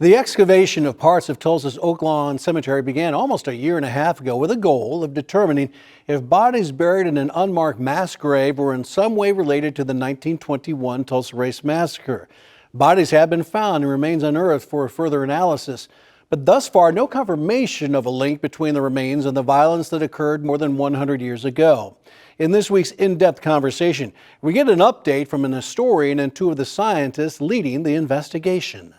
The excavation of parts of Tulsa's Oak Lawn Cemetery began almost a year and a half ago with a goal of determining if bodies buried in an unmarked mass grave were in some way related to the 1921 Tulsa Race Massacre. Bodies have been found and remains unearthed for further analysis. But thus far, no confirmation of a link between the remains and the violence that occurred more than 100 years ago. In this week's in-depth conversation, we get an update from an historian and two of the scientists leading the investigation.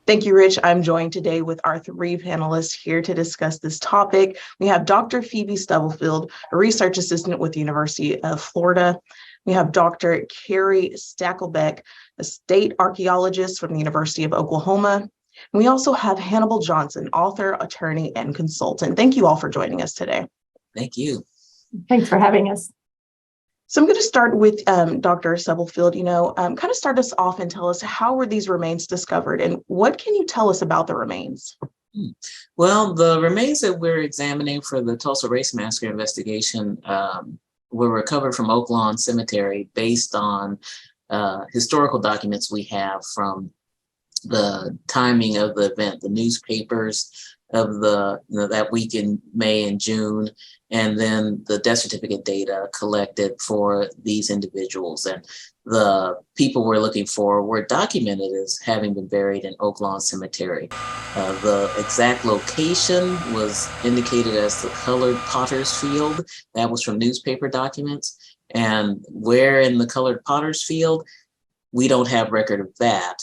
Thank you, Rich. I'm joined today with our three panelists here to discuss this topic. We have Dr. Phoebe Stubblefield, a research assistant with the University of Florida. We have Dr. Carrie Stakelbeck, a state archaeologist from the University of Oklahoma. And we also have Hannibal Johnson, author, attorney, and consultant. Thank you all for joining us today. Thank you. Thanks for having us. So I'm going to start with Dr. Stubblefield. Kind of start us off and tell us, how were these remains discovered and what can you tell us about the remains? Well, the remains that we're examining for the Tulsa Race Massacre investigation were recovered from Oak Lawn Cemetery based on historical documents we have from the timing of the event, the newspapers of that week in May and June, and then the death certificate data collected for these individuals. And the people we're looking for were documented as having been buried in Oak Lawn Cemetery. The exact location was indicated as the colored Potter's Field. That was from newspaper documents. And where in the colored Potter's Field, we don't have record of that.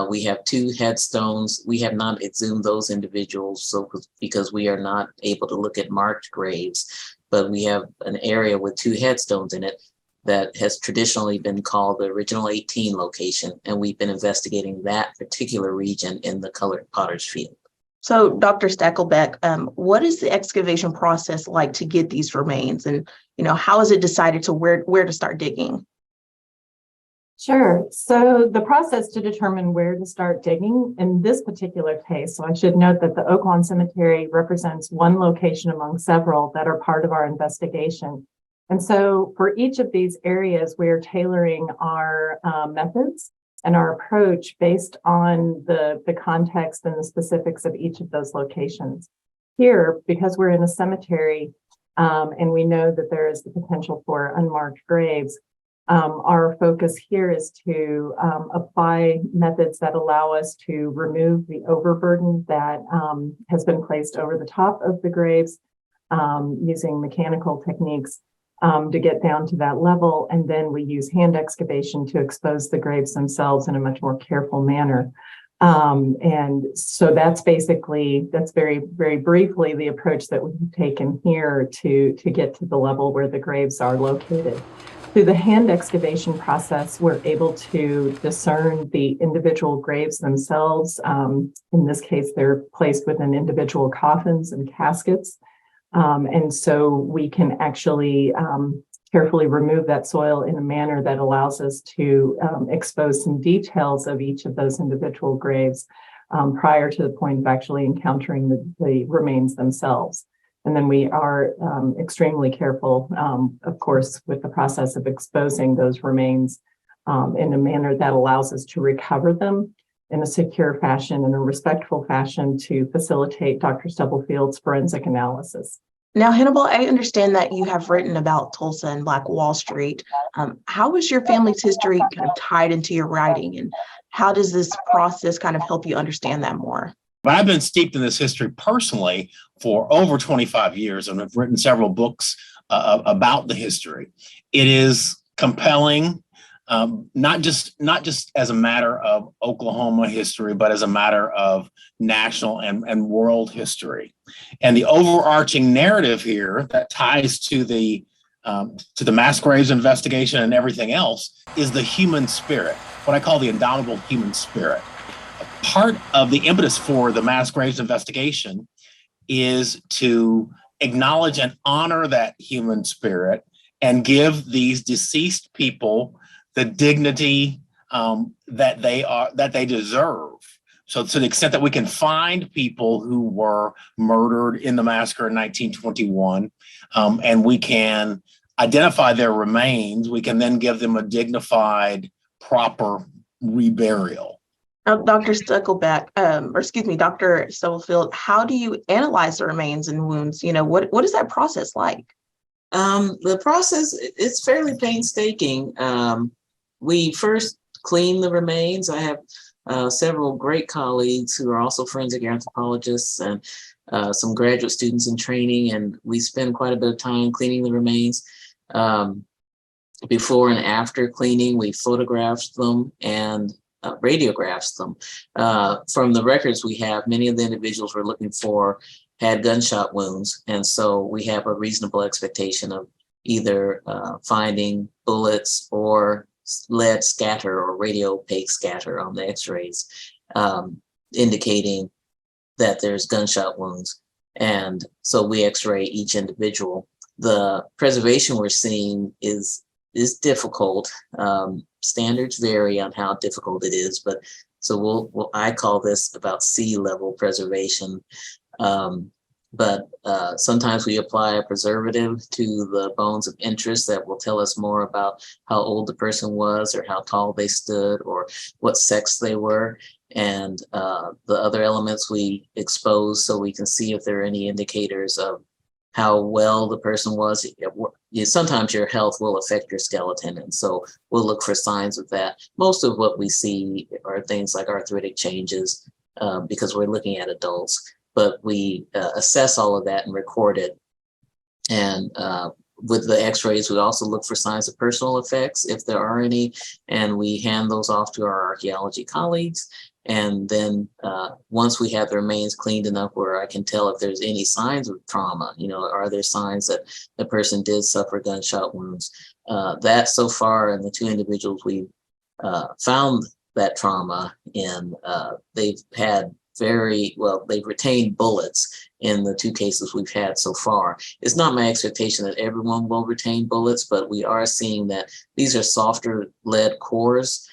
We have two headstones. We have not exhumed those individuals because we are not able to look at marked graves, but we have an area with two headstones in it that has traditionally been called the Original 18 location, and we've been investigating that particular region in the colored Potter's Field. So, Dr. Stakelbeck, what is the excavation process like to get these remains, and how is it decided to where to start digging? Sure. So the process to determine where to start digging in this particular case, so I should note that the Oak Lawn Cemetery represents one location among several that are part of our investigation. And so for each of these areas, we're tailoring our methods and our approach based on the context and the specifics of each of those locations. Here, because we're in a cemetery and we know that there is the potential for unmarked graves, our focus here is to apply methods that allow us to remove the overburden that has been placed over the top of the graves using mechanical techniques to get down to that level. And then we use hand excavation to expose the graves themselves in a much more careful manner. And so that's very, very briefly the approach that we've taken here to get to the level where the graves are located. Through the hand excavation process, we're able to discern the individual graves themselves. In this case, they're placed within individual coffins and caskets. And so we can actually carefully remove that soil in a manner that allows us to expose some details of each of those individual graves prior to the point of actually encountering the remains themselves. And then we are extremely careful, of course, with the process of exposing those remains in a manner that allows us to recover them in a secure fashion, in a respectful fashion, to facilitate Dr. Stubblefield's forensic analysis. Now, Hannibal, I understand that you have written about Tulsa and Black Wall Street. How is your family's history kind of tied into your writing, and how does this process kind of help you understand that more? I've been steeped in this history personally for over 25 years, and I've written several books about the history. It is compelling, not just as a matter of Oklahoma history, but as a matter of national and world history. And the overarching narrative here that ties to the mass graves investigation and everything else is the human spirit, what I call the indomitable human spirit. Part of the impetus for the mass graves investigation is to acknowledge and honor that human spirit and give these deceased people the dignity that they deserve. So to the extent that we can find people who were murdered in the massacre in 1921, and we can identify their remains, we can then give them a dignified, proper reburial. Dr. Stuckelbeck, or excuse me, Dr. Stubblefield, how do you analyze the remains and wounds? What is that process like? The process, it's fairly painstaking. We first clean the remains. I have several great colleagues who are also forensic anthropologists and some graduate students in training, and we spend quite a bit of time cleaning the remains. Before and after cleaning, we photographed them and radiographs them. From the records we have, many of the individuals we're looking for had gunshot wounds, and so we have a reasonable expectation of either finding bullets or lead scatter or radiopaque scatter on the x-rays, indicating that there's gunshot wounds. And so we x-ray each individual. The preservation we're seeing is difficult. Standards vary on how difficult it is, but so I call this about sea level preservation. But sometimes we apply a preservative to the bones of interest that will tell us more about how old the person was or how tall they stood or what sex they were. And the other elements we expose so we can see if there are any indicators of how well the person was. Sometimes your health will affect your skeleton, and so we'll look for signs of that. Most of what we see are things like arthritic changes because we're looking at adults, but we assess all of that and record it. And with the x-rays, we also look for signs of personal effects, if there are any, and we hand those off to our archaeology colleagues. And then once we have the remains cleaned enough where I can tell if there's any signs of trauma, are there signs that the person did suffer gunshot wounds? That so far in the two individuals we found that trauma in, they've had they've retained bullets in the two cases we've had so far. It's not my expectation that everyone will retain bullets, but we are seeing that these are softer lead cores.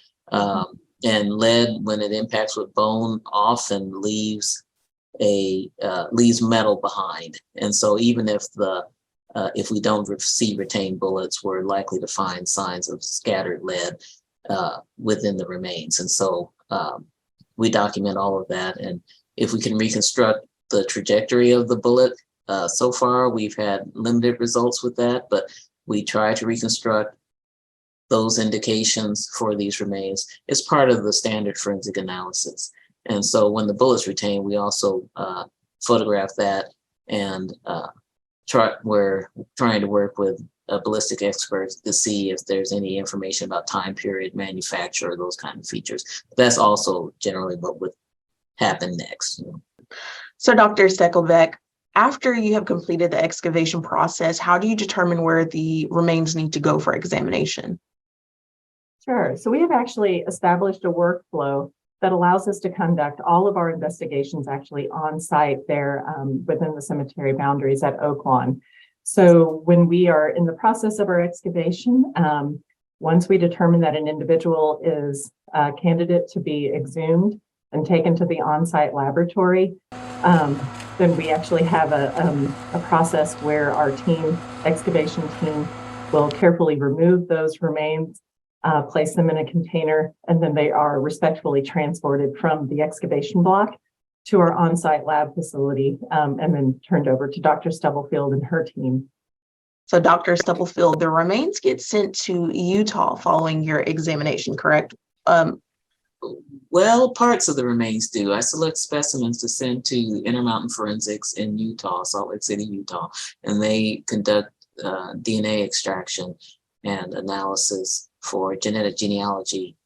And lead, when it impacts with bone, often leaves metal behind. And so even if we don't see retained bullets, we're likely to find signs of scattered lead within the remains. And so we document all of that. And if we can reconstruct the trajectory of the bullet, so far we've had limited results with that, but we try to reconstruct those indications for these remains. It's part of the standard forensic analysis. And so when the bullet's retained, we also photograph that, and we're trying to work with ballistic experts to see if there's any information about time period, manufacture, those kind of features. That's also generally what would happen next. So Dr. Steckelbeck, after you have completed the excavation process, how do you determine where the remains need to go for examination? Sure. So we have actually established a workflow that allows us to conduct all of our investigations actually on site there within the cemetery boundaries at Oak Lawn. So when we are in the process of our excavation, once we determine that an individual is a candidate to be exhumed and taken to the on-site laboratory, then we actually have a process where our excavation team will carefully remove those remains, place them in a container, and then they are respectfully transported from the excavation block to our on-site lab facility, and then turned over to Dr. Stubblefield and her team. So Dr. Stubblefield, the remains get sent to Utah following your examination, correct? Well, parts of the remains do. I select specimens to send to Intermountain Forensics in Utah, Salt Lake City, Utah, and they conduct DNA extraction and analysis for genetic genealogy.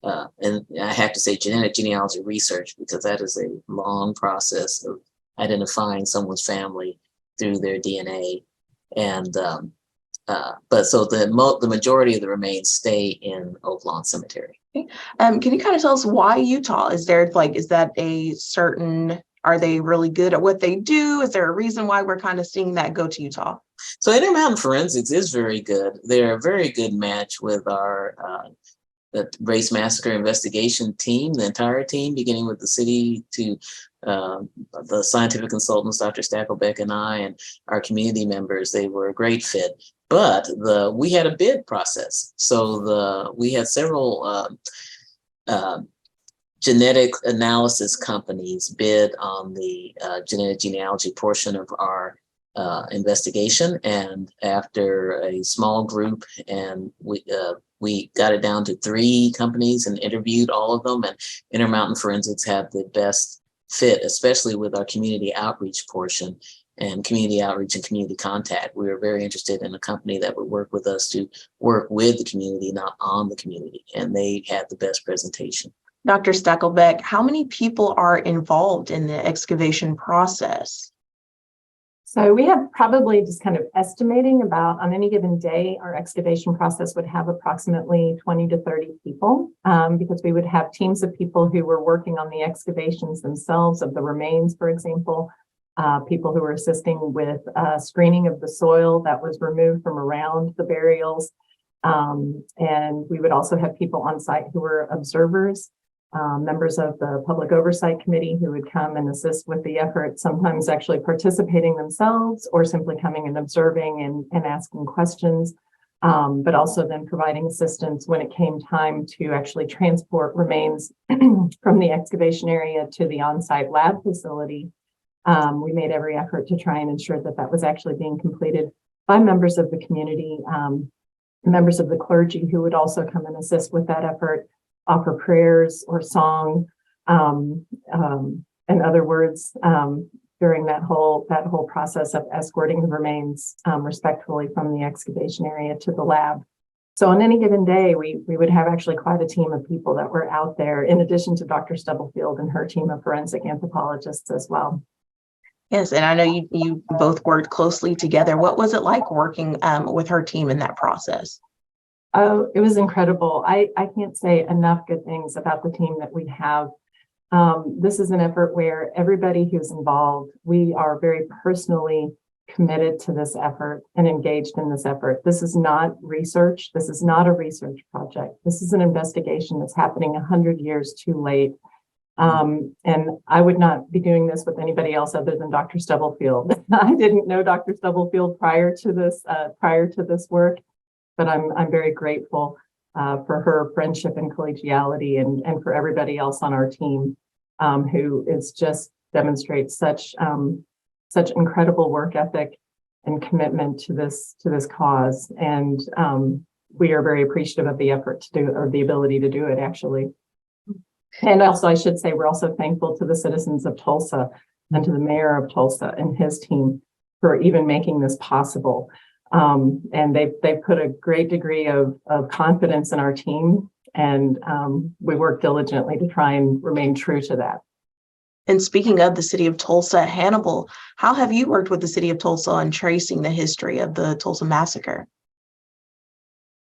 And I have to say genetic genealogy research, because that is a long process of identifying someone's family through their DNA. And but so the majority of the remains stay in Oak Lawn Cemetery. Can you kind of tell us why Utah? Is that a certain, are they really good at what they do? Is there a reason why we're kind of seeing that go to Utah? So Intermountain Forensics is very good. They're a very good match with our the race massacre investigation team, the entire team, beginning with the city to the scientific consultants, Dr. Stackelbeck and I, and our community members. They were a great fit. But we had a bid process. So we had several genetic analysis companies bid on the genetic genealogy portion of our investigation. And after a small group, and we got it down to 3 companies and interviewed all of them, and Intermountain Forensics had the best fit, especially with our community outreach portion and community outreach and community contact. We were very interested in a company that would work with us to work with the community, not on the community. And they had the best presentation. Dr. Stackelbeck, how many people are involved in the excavation process? So we have probably, just kind of estimating, about on any given day, our excavation process would have approximately 20 to 30 people, because we would have teams of people who were working on the excavations themselves of the remains, for example, people who were assisting with screening of the soil that was removed from around the burials. And we would also have people on site who were observers, members of the Public Oversight Committee who would come and assist with the effort, sometimes actually participating themselves or simply coming and observing and asking questions, but also then providing assistance when it came time to actually transport remains from the excavation area to the on-site lab facility. We made every effort to try and ensure that that was actually being completed by members of the community, members of the clergy who would also come and assist with that effort, offer prayers or song, in other words, during that whole process of escorting the remains respectfully from the excavation area to the lab. So on any given day, we would have actually quite a team of people that were out there, in addition to Dr. Stubblefield and her team of forensic anthropologists as well. Yes, and I know you both worked closely together. What was it like working with her team in that process? Oh, it was incredible. I can't say enough good things about the team that we have. This is an effort where everybody who's involved, we are very personally committed to this effort and engaged in this effort. This is not research. This is not a research project. This is an investigation that's happening 100 years too late. And I would not be doing this with anybody else other than Dr. Stubblefield. I didn't know Dr. Stubblefield prior to this work, but I'm very grateful for her friendship and collegiality, and for everybody else on our team who is just demonstrates such incredible work ethic and commitment to this cause. And we are very appreciative of the effort to do, or the ability to do it, actually. And also, I should say, we're also thankful to the citizens of Tulsa and to the mayor of Tulsa and his team for even making this possible. And they've put a great degree of confidence in our team, and we work diligently to try and remain true to that. And speaking of the city of Tulsa, Hannibal, how have you worked with the city of Tulsa on tracing the history of the Tulsa massacre?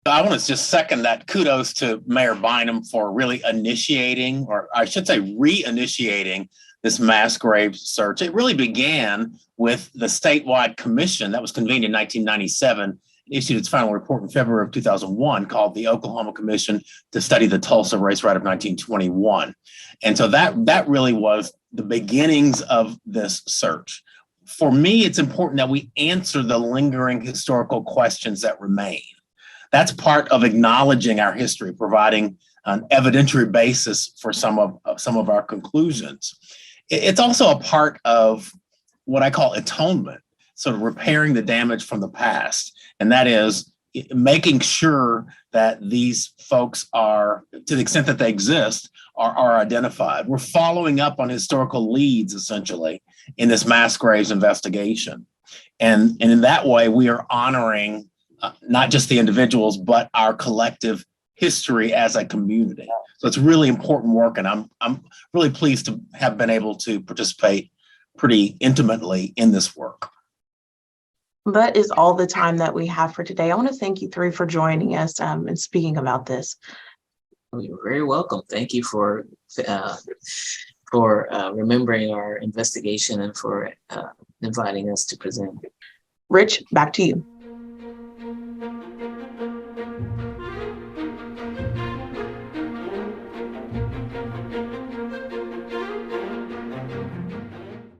I want to just second that. Kudos to Mayor Bynum for really initiating, or I should say reinitiating, this mass grave search. It really began with the statewide commission that was convened in 1997, issued its final report in February of 2001, called the Oklahoma Commission to Study the Tulsa Race Riot of 1921. And so that really was the beginnings of this search. For me, it's important that we answer the lingering historical questions that remain. That's part of acknowledging our history, providing an evidentiary basis for some of our conclusions. It's also a part of what I call atonement, sort of repairing the damage from the past. And that is making sure that these folks are, to the extent that they exist, are identified. We're following up on historical leads, essentially, in this mass graves investigation. And in that way, we are honoring not just the individuals, but our collective history as a community. So it's really important work, and I'm really pleased to have been able to participate pretty intimately in this work. That is all the time that we have for today. I want to thank you three for joining us and speaking about this. You're very welcome. Thank you for remembering our investigation and for inviting us to present. Rich, back to you.